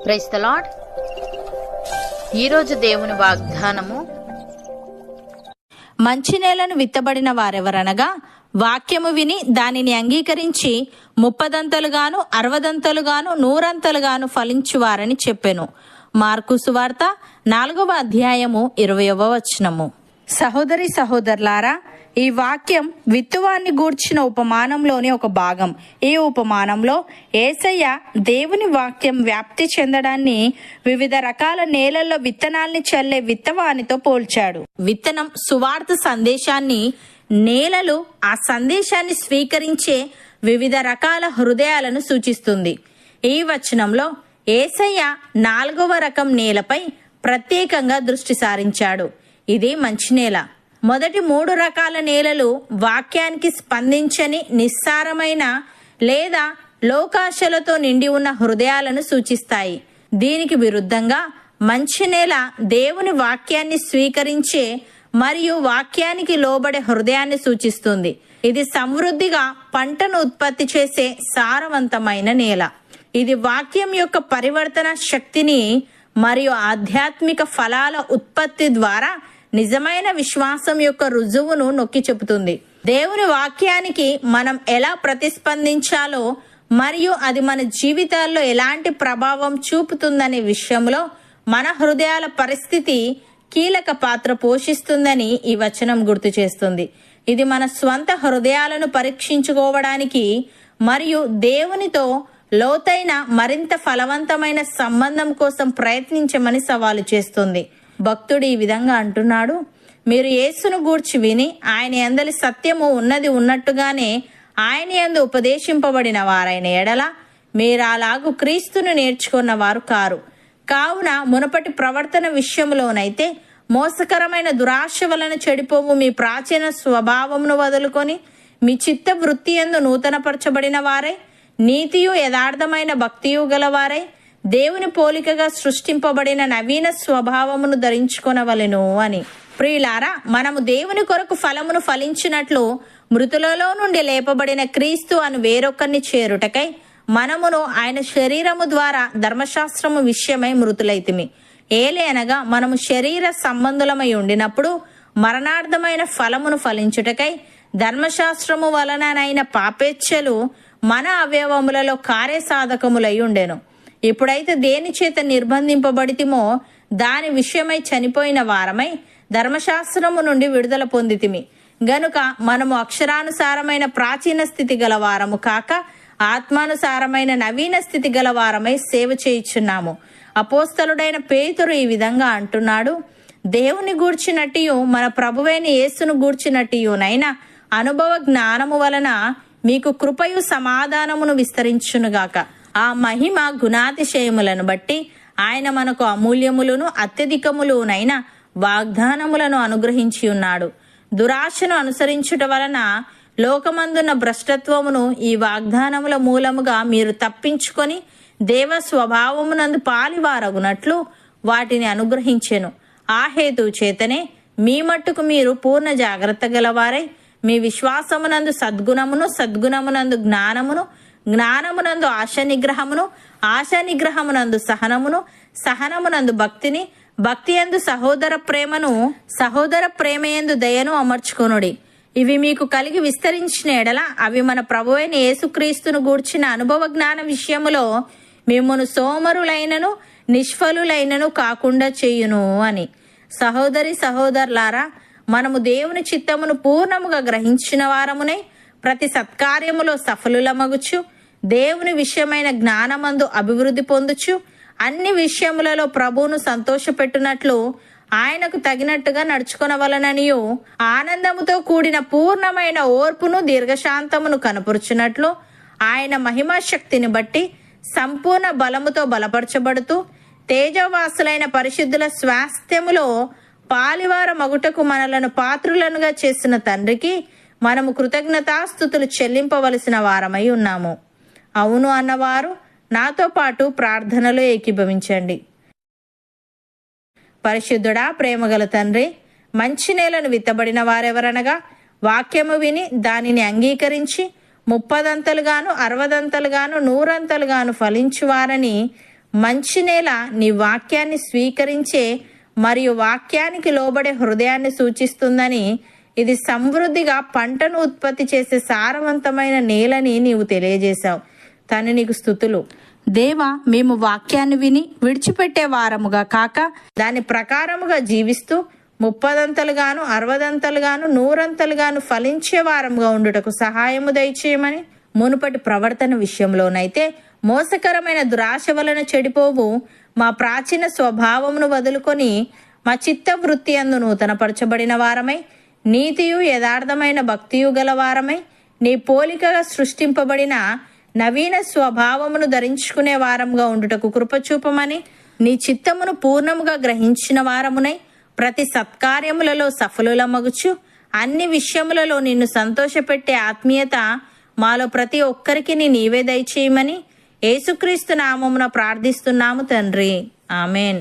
Praise the lord. ఈరోజు దేవుని వాగ్దానము, మంచి నేలను విత్తబడిన వారెవరనగా వాక్యము విని దానిని అంగీకరించి 30దంతలుగాను 60దంతలుగాను 100ంతలుగాను ఫలించువారని చెప్పెను. మార్కు సువార్త 4వ అధ్యాయము 20వ వచనము. సహోదరి సహోదరులారా, ఈ వాక్యం విత్తువాన్ని గూర్చిన ఉపమానంలోని ఒక భాగం. ఈ ఉపమానంలో యేసయ్య దేవుని వాక్యం వ్యాప్తి చెందడాన్ని వివిధ రకాల నేలల్లో విత్తనాల్ని చల్లే విత్తవానితో పోల్చాడు. విత్తనం సువార్త సందేశాన్ని, నేలలు ఆ సందేశాన్ని స్వీకరించే వివిధ రకాల హృదయాలను సూచిస్తుంది. ఈ వచనంలో యేసయ్య 4వ రకం నేలపై ప్రత్యేకంగా దృష్టి సారించాడు. ఇది మంచి నేల. మొదటి 3 రకాల నేలలు వాక్యానికి స్పందించని నిస్సారమైన లేదా లోకాశలతో నిండి ఉన్న హృదయాలను సూచిస్తాయి. దీనికి విరుద్ధంగా మంచి నేల దేవుని వాక్యాన్ని స్వీకరించే మరియు వాక్యానికి లోబడే హృదయాన్ని సూచిస్తుంది. ఇది సమృద్ధిగా పంటను ఉత్పత్తి చేసే సారవంతమైన నేల. ఇది వాక్యం యొక్క పరివర్తన శక్తిని మరియు ఆధ్యాత్మిక ఫలాల ఉత్పత్తి ద్వారా నిజమైన విశ్వాసం యొక్క రుజువును నొక్కి చెబుతుంది. దేవుని వాక్యానికి మనం ఎలా ప్రతిస్పందించాలో మరియు అది మన జీవితాల్లో ఎలాంటి ప్రభావం చూపుతుందనే విషయంలో మన హృదయాల పరిస్థితి కీలక పాత్ర పోషిస్తుందని ఈ వచనం గుర్తు చేస్తుంది. ఇది మన స్వంత హృదయాలను పరీక్షించుకోవడానికి మరియు దేవునితో లోతైన మరింత ఫలవంతమైన సంబంధం కోసం ప్రయత్నించమని సవాలు చేస్తుంది. భక్తుడు ఈ విధంగా అంటున్నాడు, మీరు యేసును గూర్చి విని ఆయన యందలి సత్యము ఉన్నది ఉన్నట్టుగానే ఆయన యందు ఉపదేశింపబడిన వారైన ఎడల మీరు అలాగు క్రీస్తును నేర్చుకున్న వారు కారు. కావున మునపటి ప్రవర్తన విషయంలోనైతే మోసకరమైన దురాశ వలన చెడిపోవు మీ ప్రాచీన స్వభావమును వదులుకొని మీ చిత్త వృత్తి యందు నూతనపరచబడిన వారై నీతియు యథార్థమైన భక్తియు గలవారై దేవుని పోలికగా సృష్టింపబడిన నవీన స్వభావమును ధరించుకొనవలెను అని. ప్రియులారా, మనము దేవుని కొరకు ఫలమును ఫలించినట్లు మృతులలో నుండి లేపబడిన క్రీస్తు అను వేరొకరిని చేరుటకై మనమును ఆయన శరీరము ద్వారా ధర్మశాస్త్రము విషయమై మృతులైతిమి. ఏలే మనము శరీర సంబంధులమై ఉండినప్పుడు మరణార్థమైన ఫలమును ఫలించుటకై ధర్మశాస్త్రము వలననైన పాపేచ్ఛలు మన అవయవములలో కార్యసాధకములై ఉండెను. ఎప్పుడైతే దేని చేత నిర్బంధింపబడితిమో దాని విషయమై చనిపోయిన వారమై ధర్మశాస్త్రము నుండి విడుదల పొందితిమి గనుక మనము అక్షరానుసారమైన ప్రాచీన స్థితి గల వారము కాక ఆత్మానుసారమైన నవీన స్థితి గల వారమై సేవ చేయుచున్నాము. అపోస్తలుడైన పేతురు ఈ విధంగా అంటున్నాడు, దేవుని గూర్చినట్టియు మన ప్రభువైన యేసును గూర్చినట్టియునైనా అనుభవ జ్ఞానము వలన మీకు కృపయు సమాధానమును విస్తరించునుగాక. ఆ మహిమ గుణాతిశయములను బట్టి ఆయన మనకు అమూల్యములను అత్యధికములునైన వాగ్దానములను అనుగ్రహించి ఉన్నాడు. దురాశను అనుసరించుట వలన లోకమందున్న భ్రష్టత్వమును ఈ వాగ్దానముల మూలముగా మీరు తప్పించుకొని దేవ స్వభావమునందు పాలివారగునట్లు వాటిని అనుగ్రహించెను. ఆ హేతు చేతనే మీ మట్టుకు మీరు పూర్ణ జాగ్రత్త గలవారై మీ విశ్వాసమునందు సద్గుణమును, సద్గుణమునందు జ్ఞానమును, జ్ఞానమునందు ఆశ నిగ్రహమును, ఆశ నిగ్రహమునందు సహనమును, సహనమునందు భక్తిని, భక్తి యందు సహోదర ప్రేమను, సహోదర ప్రేమయందు దయను అమర్చుకొనుడి. ఇవి మీకు కలిగి విస్తరించిన ఎడల అవి మన ప్రభువైన యేసుక్రీస్తును గూర్చిన అనుభవ జ్ఞాన విషయములో మిమ్మును సోమరులైనను నిష్ఫలులైనను కాకుండా చేయును అని. సహోదరి సహోదరులారా, మనము దేవుని చిత్తమును పూర్ణముగా గ్రహించిన వారమునై ప్రతి సత్కార్యములో సఫలులమగుచు దేవుని విషయమైన జ్ఞానమందు అభివృద్ధి పొందుచు అన్ని విషయములలో ప్రభువును సంతోషపెట్టునట్లు ఆయనకు తగినట్టుగా నడుచుకొనవలననియు ఆనందముతో కూడిన పూర్ణమైన ఓర్పును దీర్ఘశాంతమును కనపరుచున్నట్లు ఆయన మహిమా శక్తిని బట్టి సంపూర్ణ బలముతో బలపరచబడుతూ తేజవాసులైన పరిశుద్ధుల స్వాస్థ్యములో పాలివార మగుటకు మనలను పాత్రులనుగా చేసిన తండ్రికి మనము కృతజ్ఞతాస్తుతులు చెల్లింపవలసిన వారమై ఉన్నాము. అవును అన్నవారు నాతో పాటు ప్రార్థనలో ఏకీభవించండి. పరిశుద్ధుడా, ప్రేమగల తండ్రి, మంచి నేలను విత్తబడిన వారెవరనగా వాక్యము విని దానిని అంగీకరించి 30దంతలుగాను 60దంతలుగాను 100ంతలుగాను ఫలించువారని మంచి నేల నీ వాక్యాన్ని స్వీకరించే మరియు వాక్యానికి లోబడే హృదయాన్ని సూచిస్తుందని, ఇది సమృద్ధిగా పంటను ఉత్పత్తి చేసే సారవంతమైన నేలని నీవు తెలియజేశావు. తండ్రి, నీకు స్తుతులు. దేవా, మేము వాక్యాన్ని విని విడిచిపెట్టే వారముగా కాక దాని ప్రకారముగా జీవిస్తూ 30ంతలుగాను 60ంతలుగాను 100ంతలుగాను ఫలించే వారముగా ఉండుటకు సహాయము దయచేయమని, మునుపటి ప్రవర్తన విషయంలోనైతే మోసకరమైన దురాశ వలన చెడిపోవు మా ప్రాచీన స్వభావమును వదులుకొని మా చిత్త వృత్తి అందు నూతనపరచబడిన వారమై, నీతియు యథార్థమైన భక్తియు గల వారమై, నీ పోలికగా సృష్టింపబడిన నవీన స్వభావమును ధరించుకునే వారముగా ఉండుటకు కృపచూపమని, నీ చిత్తమును పూర్ణముగా గ్రహించిన వారమునై ప్రతి సత్కార్యములలో సఫలులమగుచు అన్ని విషయములలో నిన్ను సంతోషపెట్టే ఆత్మీయత మాలో ప్రతి ఒక్కరికి నీవే దయచేయమని యేసుక్రీస్తు నామమున ప్రార్థిస్తున్నాము తండ్రి. ఆమెన్.